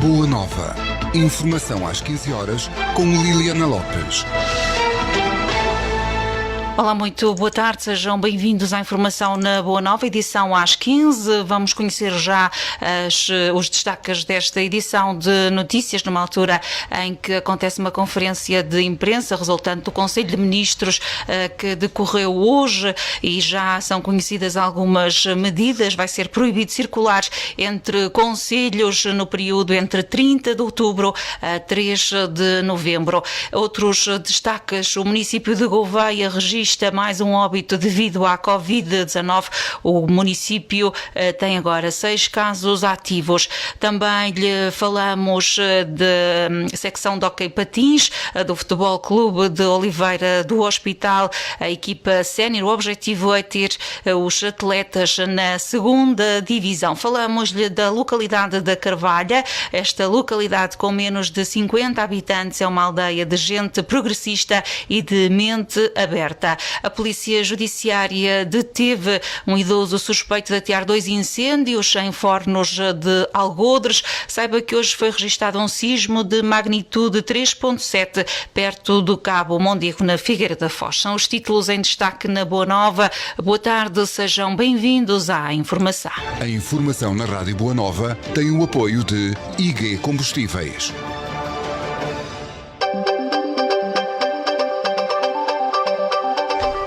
Boa Nova. Informação às 15 horas com Liliana Lopes. Olá, muito boa tarde, sejam bem-vindos à informação na Boa Nova, edição às 15. Vamos conhecer já os destaques desta edição de notícias, numa altura em que acontece uma conferência de imprensa resultante do Conselho de Ministros que decorreu hoje e já são conhecidas algumas medidas. Vai ser proibido circular entre concelhos no período entre 30 de outubro a 3 de novembro. Outros destaques: o município de Gouveia registra mais um óbito devido à Covid-19. O município tem agora 6 casos ativos. Também lhe falamos de secção de hóquei patins do Futebol Clube de Oliveira do Hospital, a equipa sénior. O objetivo é ter os atletas na segunda divisão. Falamos-lhe da localidade da Carvalha. Esta localidade com menos de 50 habitantes é uma aldeia de gente progressista e de mente aberta. A Polícia Judiciária deteve um idoso suspeito de atear 2 incêndios em fornos de Algodres. Saiba que hoje foi registado um sismo de magnitude 3.7 perto do Cabo Mondego, na Figueira da Foz. São os títulos em destaque na Boa Nova. Boa tarde, sejam bem-vindos à informação. A informação na Rádio Boa Nova tem o apoio de IG Combustíveis.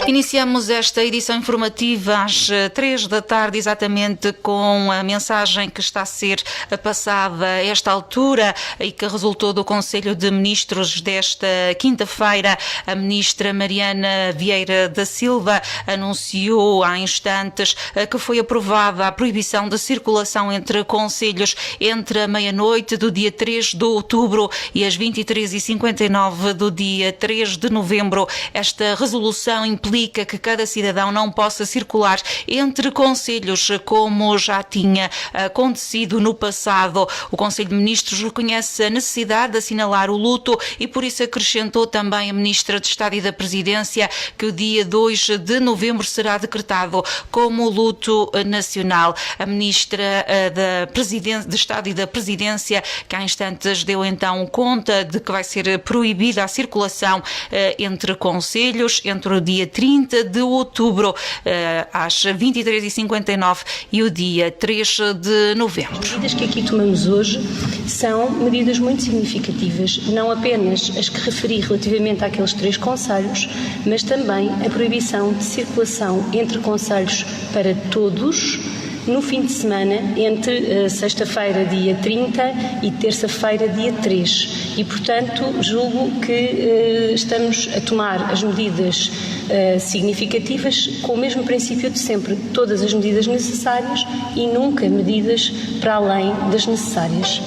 Iniciamos esta edição informativa às 3 da tarde, exatamente com a mensagem que está a ser passada a esta altura e que resultou do Conselho de Ministros desta quinta-feira. A ministra Mariana Vieira da Silva anunciou há instantes que foi aprovada a proibição de circulação entre concelhos entre a meia-noite do dia 3 de outubro e as 23h59 do dia 3 de novembro. Esta resolução implica que cada cidadão não possa circular entre concelhos como já tinha acontecido no passado. O Conselho de Ministros reconhece a necessidade de assinalar o luto e por isso acrescentou também a Ministra de Estado e da Presidência que o dia 2 de novembro será decretado como luto nacional. A Ministra de Estado e da Presidência, que há instantes deu então conta de que vai ser proibida a circulação entre concelhos entre o dia 30 de outubro às 23h59 e o dia 3 de novembro. As medidas que aqui tomamos hoje são medidas muito significativas, não apenas as que referi relativamente àqueles 3 concelhos, mas também a proibição de circulação entre concelhos para todos no fim de semana, entre sexta-feira, dia 30 e terça-feira, dia 3. E, portanto, julgo que estamos a tomar as medidas significativas com o mesmo princípio de sempre, todas as medidas necessárias e nunca medidas para além das necessárias.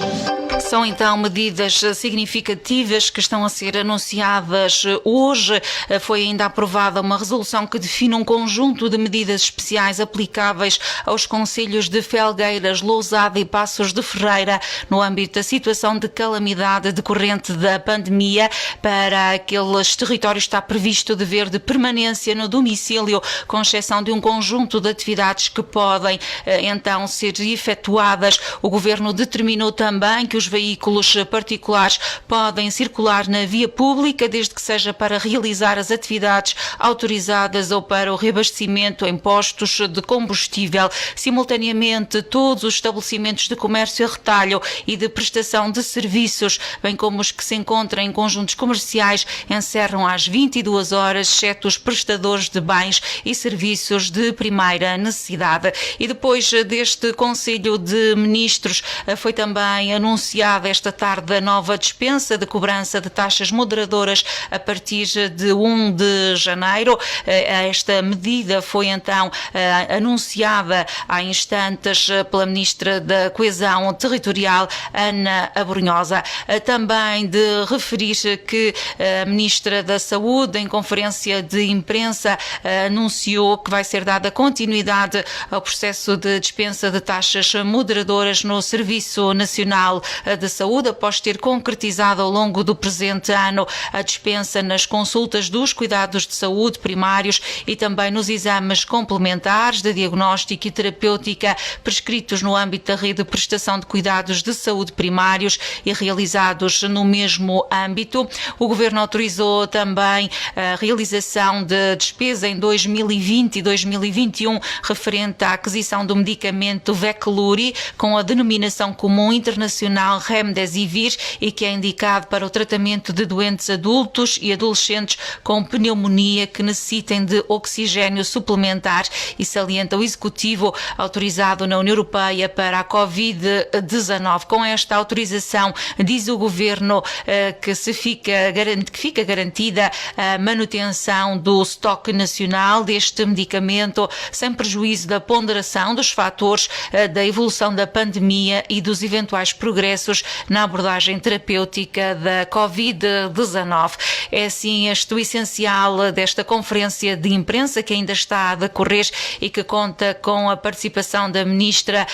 São então medidas significativas que estão a ser anunciadas hoje. Foi ainda aprovada uma resolução que define um conjunto de medidas especiais aplicáveis aos concelhos de Felgueiras, Lousada e Passos de Ferreira no âmbito da situação de calamidade decorrente da pandemia. Para aqueles territórios está previsto o dever de permanência no domicílio, com exceção de um conjunto de atividades que podem então ser efetuadas. O Governo determinou também que os veículos particulares podem circular na via pública desde que seja para realizar as atividades autorizadas ou para o reabastecimento em postos de combustível. Simultaneamente, todos os estabelecimentos de comércio a retalho e de prestação de serviços, bem como os que se encontram em conjuntos comerciais, encerram às 22 horas, exceto os prestadores de bens e serviços de primeira necessidade. E depois deste Conselho de Ministros foi também anunciada esta tarde a nova dispensa de cobrança de taxas moderadoras a partir de 1 de janeiro. Esta medida foi então anunciada há instantes pela Ministra da Coesão Territorial, Ana Abrunhosa. Também de referir que a Ministra da Saúde, em conferência de imprensa, anunciou que vai ser dada continuidade ao processo de dispensa de taxas moderadoras no Serviço Nacional de Saúde, após ter concretizado ao longo do presente ano a dispensa nas consultas dos cuidados de saúde primários e também nos exames complementares de diagnóstico e terapêutica prescritos no âmbito da rede de prestação de cuidados de saúde primários e realizados no mesmo âmbito. O Governo autorizou também a realização de despesa em 2020 e 2021 referente à aquisição do medicamento Veklury com a denominação comum internacional Remdesivir e que é indicado para o tratamento de doentes adultos e adolescentes com pneumonia que necessitem de oxigênio suplementar, e salienta o Executivo autorizado na União Europeia para a Covid-19. Com esta autorização, diz o Governo que fica garantida a manutenção do estoque nacional deste medicamento, sem prejuízo da ponderação dos fatores da evolução da pandemia e dos eventuais progressos na abordagem terapêutica da Covid-19. É assim este o essencial desta conferência de imprensa que ainda está a decorrer e que conta com a participação da Ministra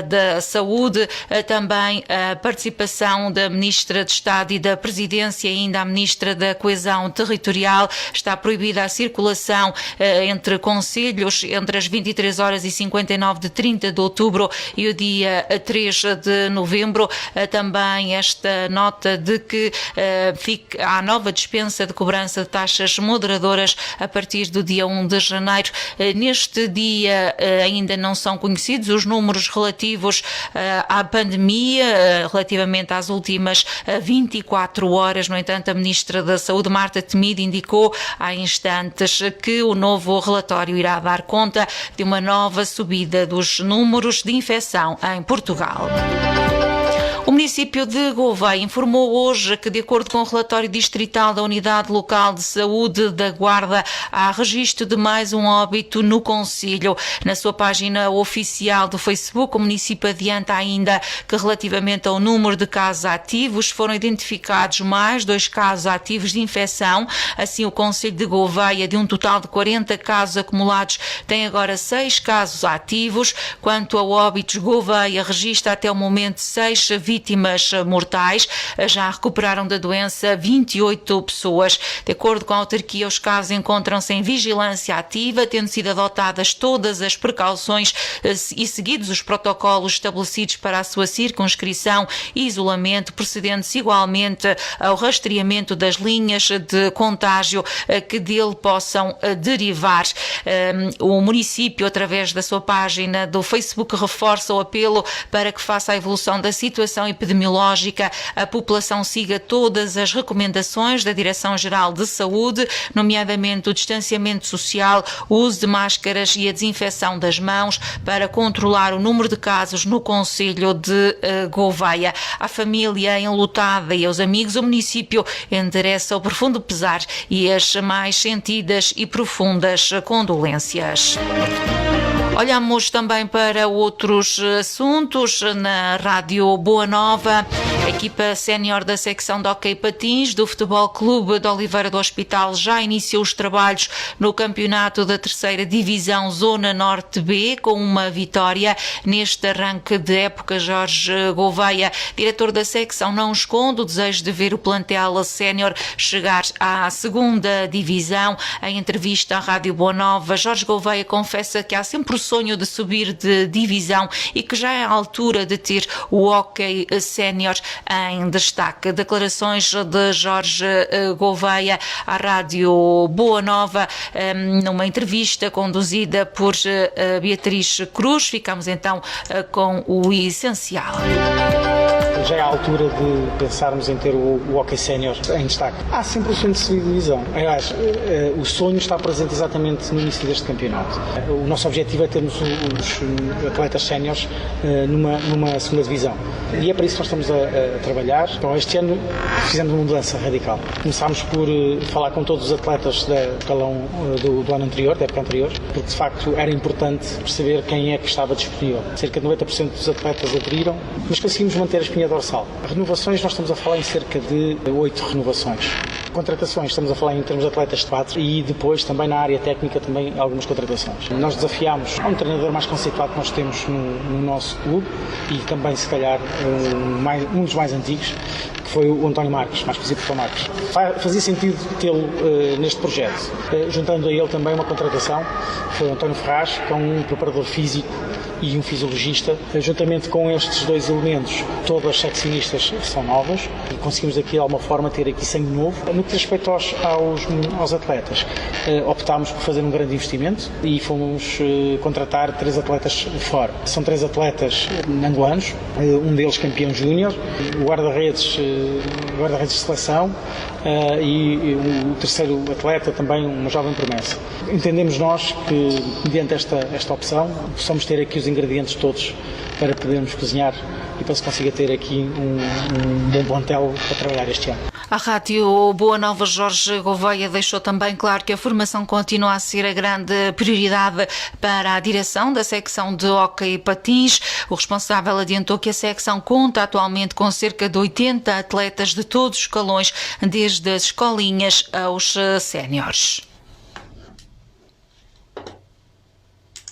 da Saúde, também a participação da Ministra de Estado e da Presidência e ainda a Ministra da Coesão Territorial. Está proibida a circulação entre concelhos entre as 23 horas e 59 de 30 de outubro e o dia 3 de novembro. Também esta nota de que há nova dispensa de cobrança de taxas moderadoras a partir do dia 1 de janeiro. Neste dia ainda não são conhecidos os números relativos à pandemia, relativamente às últimas 24 horas. No entanto, a Ministra da Saúde, Marta Temido, indicou há instantes que o novo relatório irá dar conta de uma nova subida dos números de infecção em Portugal. O município de Gouveia informou hoje que, de acordo com o relatório distrital da Unidade Local de Saúde da Guarda, há registro de mais um óbito no concelho. Na sua página oficial do Facebook, o município adianta ainda que, relativamente ao número de casos ativos, foram identificados mais 2 casos ativos de infecção. Assim, o concelho de Gouveia, de um total de 40 casos acumulados, tem agora 6 casos ativos. Quanto ao óbitos, Gouveia registra até o momento 6 vítimas mortais. Já recuperaram da doença 28 pessoas. De acordo com a autarquia, os casos encontram-se em vigilância ativa, tendo sido adotadas todas as precauções e seguidos os protocolos estabelecidos para a sua circunscrição e isolamento, procedendo-se igualmente ao rastreamento das linhas de contágio que dele possam derivar. O município, através da sua página do Facebook, reforça o apelo para que, face à evolução da situação epidemiológica, a população siga todas as recomendações da Direção-Geral de Saúde, nomeadamente o distanciamento social, o uso de máscaras e a desinfecção das mãos, para controlar o número de casos no concelho de Gouveia. À família enlutada e aos amigos, o município endereça o profundo pesar e as mais sentidas e profundas condolências. Olhamos também para outros assuntos na Rádio Boa Nova. A equipa sénior da secção de hóquei patins do Futebol Clube de Oliveira do Hospital já iniciou os trabalhos no campeonato da 3ª Divisão Zona Norte B, com uma vitória neste arranque de época. Jorge Gouveia, diretor da secção, não esconde o desejo de ver o plantel sénior chegar à 2ª Divisão. Em entrevista à Rádio Boa Nova, Jorge Gouveia confessa que há sempre o sonho de subir de divisão e que já é a altura de ter o hóquei sénior em destaque. Declarações de Jorge Gouveia à Rádio Boa Nova, numa entrevista conduzida por Beatriz Cruz. Ficamos então com o essencial. Já é a altura de pensarmos em ter o hóquei sénior em destaque. Há sempre o sonho de subir de divisão. Aliás, o sonho está presente exatamente no início deste campeonato. O nosso objetivo é termos os atletas séniores numa 2ª divisão. E é para isso que nós estamos a trabalhar. Então, este ano fizemos uma mudança radical. Começámos por falar com todos os atletas do ano anterior, da época anterior, porque de facto era importante perceber quem é que estava disponível. Cerca de 90% dos atletas aderiram, mas conseguimos manter a espinha dorsal. Renovações, nós estamos a falar em cerca de 8 renovações. Contratações, estamos a falar em termos de atletas de 4 e depois também na área técnica também algumas contratações. Nós desafiámos a um treinador mais conceituado que nós temos no nosso clube e também se calhar um dos mais antigos, que foi o António Marques, mais conhecido por Marques. Fazia sentido tê-lo neste projeto. Juntando a ele também uma contratação, foi o António Ferraz, que é um preparador físico e um fisiologista. Juntamente com estes dois elementos, todas as seccionistas são novas e conseguimos aqui de alguma forma ter aqui sangue novo. No que diz respeito aos atletas, optámos por fazer um grande investimento e fomos contratar 3 atletas fora. São 3 atletas angolanos, um deles campeão júnior, o guarda-redes de seleção e o terceiro atleta também uma jovem promessa. Entendemos nós que, mediante esta opção, possamos ter aqui os ingredientes todos para podermos cozinhar e para se consiga ter aqui um bom plantel para trabalhar este ano. A Rádio Boa Nova, Jorge Gouveia deixou também claro que a formação continua a ser a grande prioridade para a direção da secção de hóquei e patins. O responsável adiantou que a secção conta atualmente com cerca de 80 atletas de todos os escalões, desde as escolinhas aos séniores.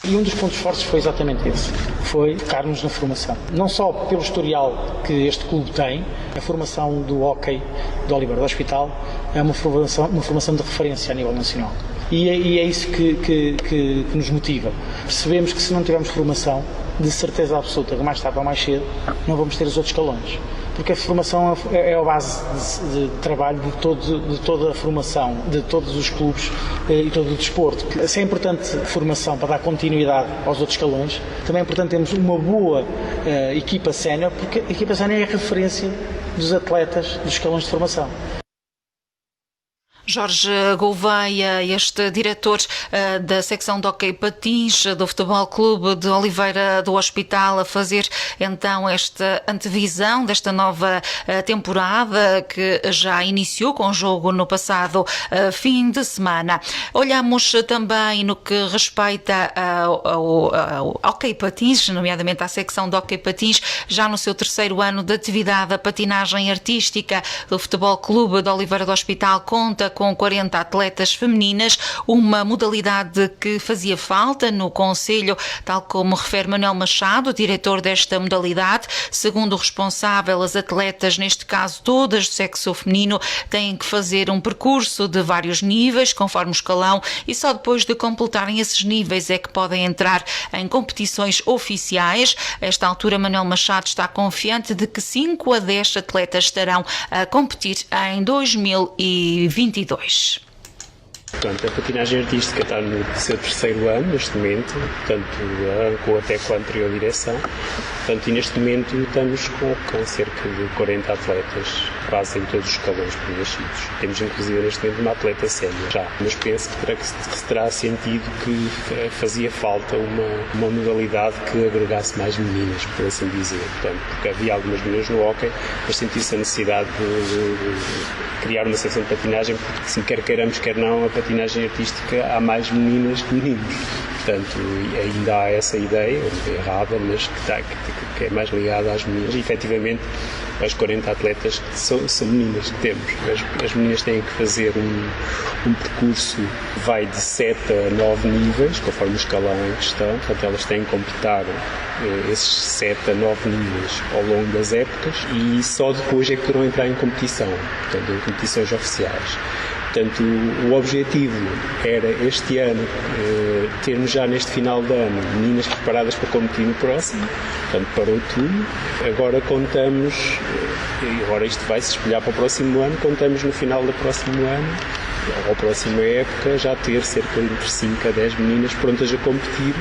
E um dos pontos fortes foi exatamente esse, foi focar-nos na formação. Não só pelo historial que este clube tem, a formação do hóquei do Oliveira do Hospital é uma formação de referência a nível nacional. E é isso que nos motiva. Percebemos que se não tivermos formação, de certeza absoluta, que mais tarde ou mais cedo, não vamos ter os outros escalões. Porque a formação é a base de trabalho de toda a formação, de todos os clubes e todo o desporto. Se é importante a formação para dar continuidade aos outros escalões, também é importante termos uma boa equipa sénior, porque a equipa sénior é a referência dos atletas dos escalões de formação. Jorge Gouveia, este diretor da secção de hóquei patins do Futebol Clube de Oliveira do Hospital, a fazer então esta antevisão desta nova temporada que já iniciou com o jogo no passado fim de semana. Olhamos também no que respeita ao hóquei patins, nomeadamente à secção de hóquei patins, já no seu 3º ano de atividade. A patinagem artística do Futebol Clube de Oliveira do Hospital conta com 40 atletas femininas, uma modalidade que fazia falta no concelho, tal como refere Manuel Machado, diretor desta modalidade. Segundo o responsável, as atletas, neste caso todas do sexo feminino, têm que fazer um percurso de vários níveis, conforme o escalão, e só depois de completarem esses níveis é que podem entrar em competições oficiais. A esta altura, Manuel Machado está confiante de que 5 a 10 atletas estarão a competir em 2022. Portanto, a patinagem artística está no seu 3º ano, neste momento, portanto, arrancou até com a anterior direção. Portanto, e neste momento estamos com cerca de 40 atletas, quase em todos os escalões preenchidos. Temos, inclusive, neste momento, uma atleta sénior já. Mas penso que se terá sentido que fazia falta uma modalidade que agregasse mais meninas, por assim dizer. Portanto, porque havia algumas meninas no hóquei, mas sentiu-se a necessidade de criar uma secção de patinagem, porque, se quer queiramos, quer não, a patinagem artística há mais meninas que meninos. Portanto, ainda há essa ideia, errada, mas que é mais ligada às meninas. E, efetivamente, as 40 atletas são meninas que temos. As meninas têm que fazer um percurso que vai de 7 a 9 níveis, conforme o escalão em questão. Portanto, elas têm que completar esses 7 a 9 níveis ao longo das épocas e só depois é que poderão entrar em competição, portanto, em competições oficiais. Portanto, o objetivo era este ano termos já neste final de ano meninas preparadas para competir no próximo, portanto para outubro. Agora contamos, agora isto vai se espelhar para o próximo ano, contamos no final do próximo ano, ou próxima época, já ter cerca de entre 5 a 10 meninas prontas a competir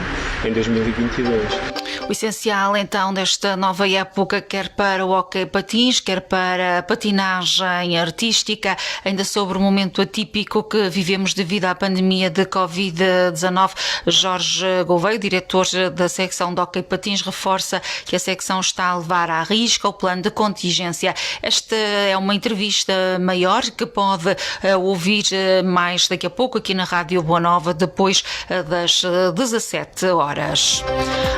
em 2022. O essencial, então, desta nova época, quer para o hóquei patins, quer para a patinagem artística, ainda sobre o momento atípico que vivemos devido à pandemia de Covid-19, Jorge Gouveia, diretor da secção de hóquei patins, reforça que a secção está a levar à risca o plano de contingência. Esta é uma entrevista maior que pode ouvir mais daqui a pouco aqui na Rádio Boa Nova, depois das 17 horas.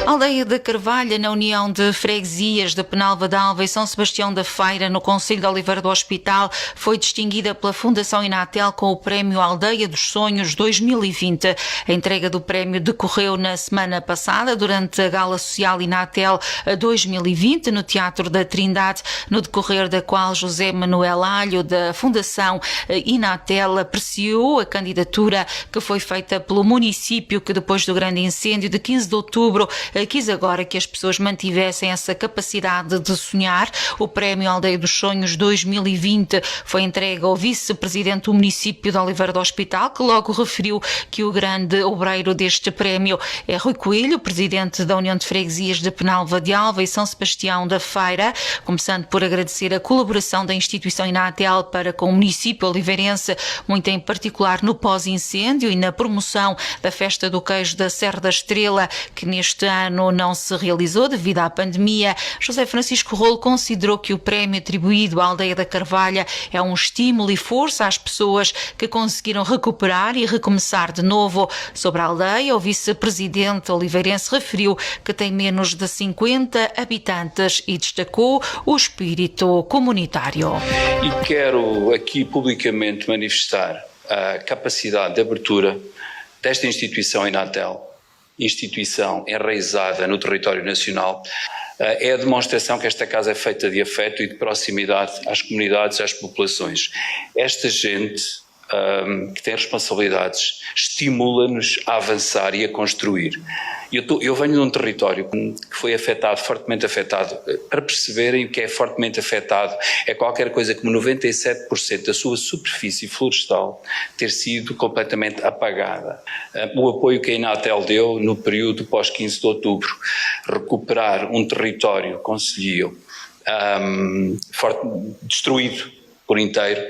A aldeia de da Carvalha, na União de Freguesias de Penalva d'Alva e São Sebastião da Feira, no concelho de Oliveira do Hospital, foi distinguida pela Fundação Inatel com o prémio Aldeia dos Sonhos 2020. A entrega do prémio decorreu na semana passada, durante a Gala Social Inatel 2020, no Teatro da Trindade, no decorrer da qual José Manuel Alho, da Fundação Inatel, apreciou a candidatura que foi feita pelo município, que depois do grande incêndio de 15 de outubro quis agora que as pessoas mantivessem essa capacidade de sonhar. O prémio Aldeia dos Sonhos 2020 foi entregue ao vice-presidente do município de Oliveira do Hospital, que logo referiu que o grande obreiro deste prémio é Rui Coelho, presidente da União de Freguesias de Penalva d'Alva e São Sebastião da Feira, começando por agradecer a colaboração da instituição Inatel para com o município oliveirense, muito em particular no pós-incêndio e na promoção da Festa do Queijo da Serra da Estrela, que neste ano não se realizou devido à pandemia. José Francisco Rolo considerou que o prémio atribuído à Aldeia da Carvalha é um estímulo e força às pessoas que conseguiram recuperar e recomeçar de novo. Sobre a aldeia, o vice-presidente oliveirense referiu que tem menos de 50 habitantes e destacou o espírito comunitário. E quero aqui publicamente manifestar a capacidade de abertura desta instituição Inatel, instituição enraizada no território nacional. É a demonstração que esta casa é feita de afeto e de proximidade às comunidades e às populações. Esta gente que tem responsabilidades estimula-nos a avançar e a construir. Eu venho de um território que foi afetado, fortemente afetado. Para perceberem o que é fortemente afetado, é qualquer coisa como 97% da sua superfície florestal ter sido completamente apagada. O apoio que a Inatel deu no período pós-15 de outubro, recuperar um território concelhio destruído por inteiro.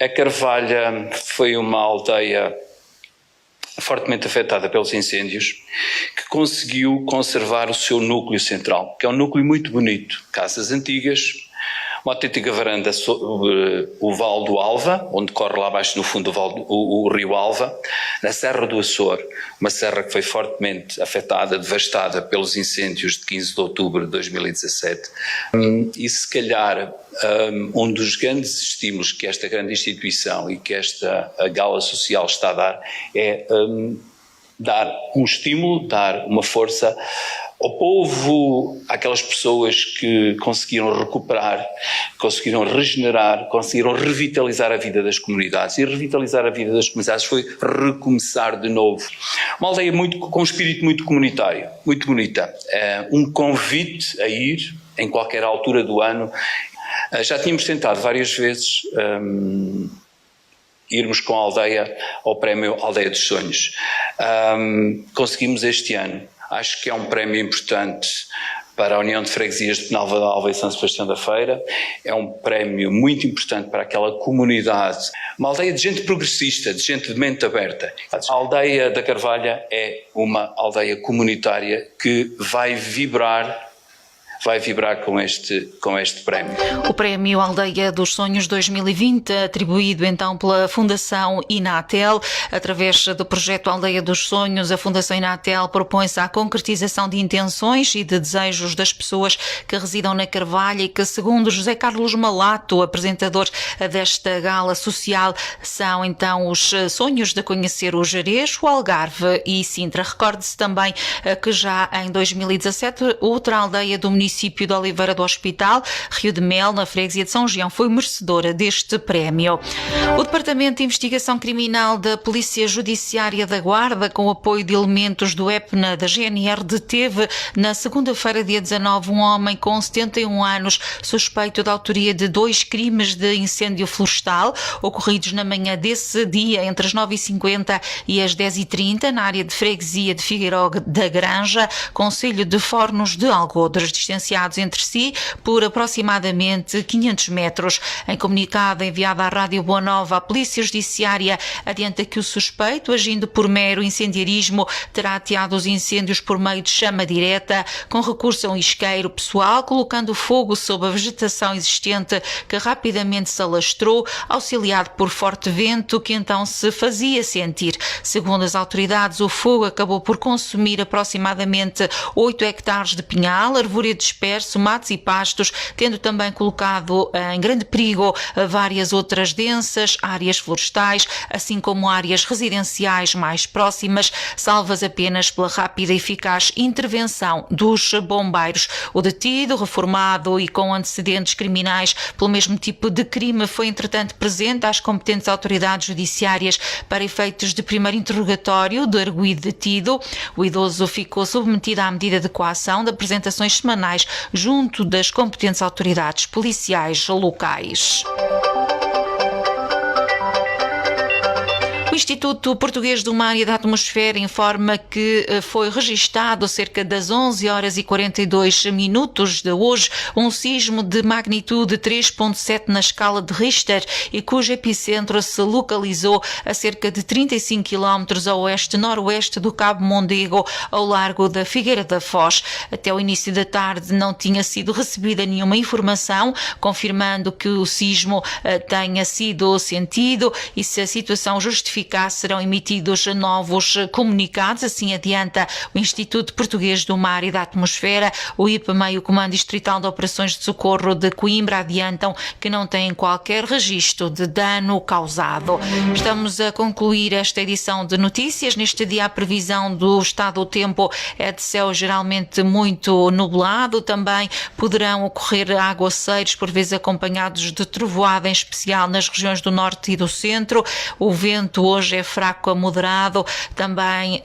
A Carvalha foi uma aldeia fortemente afetada pelos incêndios, que conseguiu conservar o seu núcleo central, que é um núcleo muito bonito, casas antigas, uma autêntica varanda sobre o Val do Alva, onde corre lá abaixo no fundo o rio Alva, na Serra do Açor, uma serra que foi fortemente afetada, devastada pelos incêndios de 15 de outubro de 2017. E se calhar um dos grandes estímulos que esta grande instituição e que esta Gala Social está a dar é dar um estímulo, dar uma força ao povo, àquelas pessoas que conseguiram recuperar, conseguiram regenerar, conseguiram revitalizar a vida das comunidades. E revitalizar a vida das comunidades foi recomeçar de novo. Uma aldeia com um espírito muito comunitário, muito bonita. Um convite a ir em qualquer altura do ano. Já tínhamos tentado várias vezes irmos com a aldeia ao prémio Aldeia dos Sonhos. Conseguimos este ano. Acho que é um prémio importante para a União de Freguesias de Penalva d'Alva e São Sebastião da Feira. É um prémio muito importante para aquela comunidade. Uma aldeia de gente progressista, de gente de mente aberta. A Aldeia da Carvalha é uma aldeia comunitária que vai vibrar com este prémio. O prémio Aldeia dos Sonhos 2020, atribuído então pela Fundação Inatel, através do projeto Aldeia dos Sonhos, a Fundação Inatel propõe-se à concretização de intenções e de desejos das pessoas que residam na Carvalha e que, segundo José Carlos Malato, apresentador desta gala social, são então os sonhos de conhecer o Gerês, o Algarve e Sintra. Recorde-se também que já em 2017 outra aldeia do município de Oliveira do Hospital, Rio de Mel, na freguesia de São Gião, foi merecedora deste prémio. O Departamento de Investigação Criminal da Polícia Judiciária da Guarda, com o apoio de elementos do EPNA da GNR, deteve na segunda-feira, dia 19, um homem com 71 anos, suspeito da autoria de 2 crimes de incêndio florestal, ocorridos na manhã desse dia, entre as 9h50 e as 10h30, na área de freguesia de Figueiró da Granja, concelho de Fornos de Algodres, distanciados entre si por aproximadamente 500 metros. Em comunicado enviado à Rádio Boa Nova, a Polícia Judiciária adianta que o suspeito, agindo por mero incendiarismo, terá ateado os incêndios por meio de chama direta, com recurso a um isqueiro pessoal, colocando fogo sobre a vegetação existente, que rapidamente se alastrou, auxiliado por forte vento que então se fazia sentir. Segundo as autoridades, o fogo acabou por consumir aproximadamente 8 hectares de pinhal, arvoredo disperso, matos e pastos, tendo também colocado em grande perigo várias outras densas áreas florestais, assim como áreas residenciais mais próximas, salvas apenas pela rápida e eficaz intervenção dos bombeiros. O detido, reformado e com antecedentes criminais pelo mesmo tipo de crime, foi entretanto presente às competentes autoridades judiciárias para efeitos de primeiro interrogatório do arguido detido. O idoso ficou submetido à medida de coação de apresentações semanais junto das competentes autoridades policiais locais. O Instituto Português do Mar e da Atmosfera informa que foi registado cerca das 11 horas e 42 minutos de hoje um sismo de magnitude 3.7 na escala de Richter e cujo epicentro se localizou a cerca de 35 km a oeste-noroeste do Cabo Mondego, ao largo da Figueira da Foz. Até o início da tarde não tinha sido recebida nenhuma informação confirmando que o sismo tenha sido sentido e, se a situação justificar, serão emitidos novos comunicados, assim adianta o Instituto Português do Mar e da Atmosfera. O IPMA e o Comando Distrital de Operações de Socorro de Coimbra adiantam que não têm qualquer registro de dano causado. Estamos a concluir esta edição de notícias. Neste dia a previsão do estado do tempo é de céu geralmente muito nublado. Também poderão ocorrer aguaceiros, por vezes acompanhados de trovoada, em especial nas regiões do norte e do centro. O vento hoje é fraco a moderado, também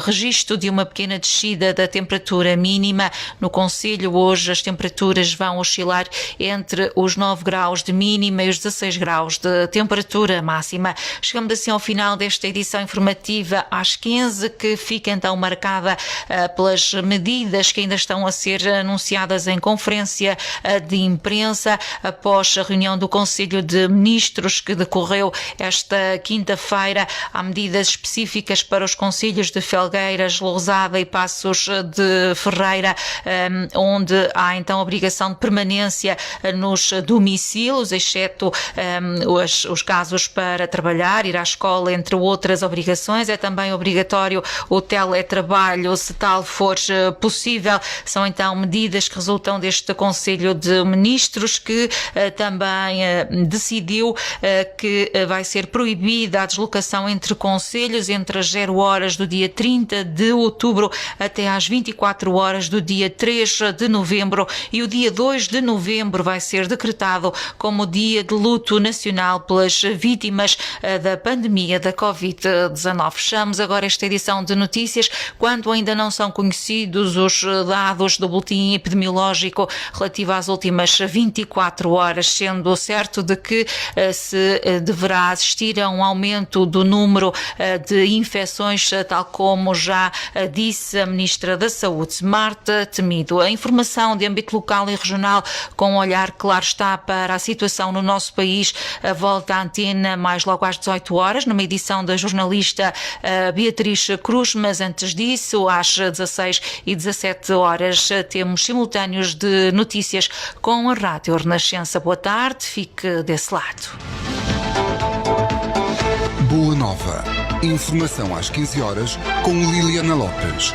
registro de uma pequena descida da temperatura mínima. No concelho hoje as temperaturas vão oscilar entre os 9 graus de mínima e os 16 graus de temperatura máxima. Chegamos assim ao final desta edição informativa às 15, que fica então marcada pelas medidas que ainda estão a ser anunciadas em conferência de imprensa após a reunião do Conselho de Ministros que decorreu esta quinta-feira. Há medidas específicas para os concelhos de Felgueiras, Lousada e Passos de Ferreira, onde há então obrigação de permanência nos domicílios, exceto os casos para trabalhar, ir à escola, entre outras obrigações. É também obrigatório o teletrabalho, se tal for possível. São então medidas que resultam deste Conselho de Ministros, que também decidiu que vai ser proibida a deslocação entre concelhos entre as 0 horas do dia 30 de outubro até às 24 horas do dia 3 de novembro, e o dia 2 de novembro vai ser decretado como dia de luto nacional pelas vítimas da pandemia da Covid-19. Fechamos agora esta edição de notícias quando ainda não são conhecidos os dados do boletim epidemiológico relativo às últimas 24 horas, sendo certo de que se deverá assistir a um aumento do número de infecções, tal como já disse a Ministra da Saúde, Marta Temido. A informação de âmbito local e regional, com um olhar claro está para a situação no nosso país, volta à antena mais logo às 18 horas, numa edição da jornalista Beatriz Cruz, mas antes disso, às 16 e 17 horas, temos simultâneos de notícias com a Rádio Renascença. Boa tarde, fique desse lado. Boa Nova. Informação às 15 horas com Liliana Lopes.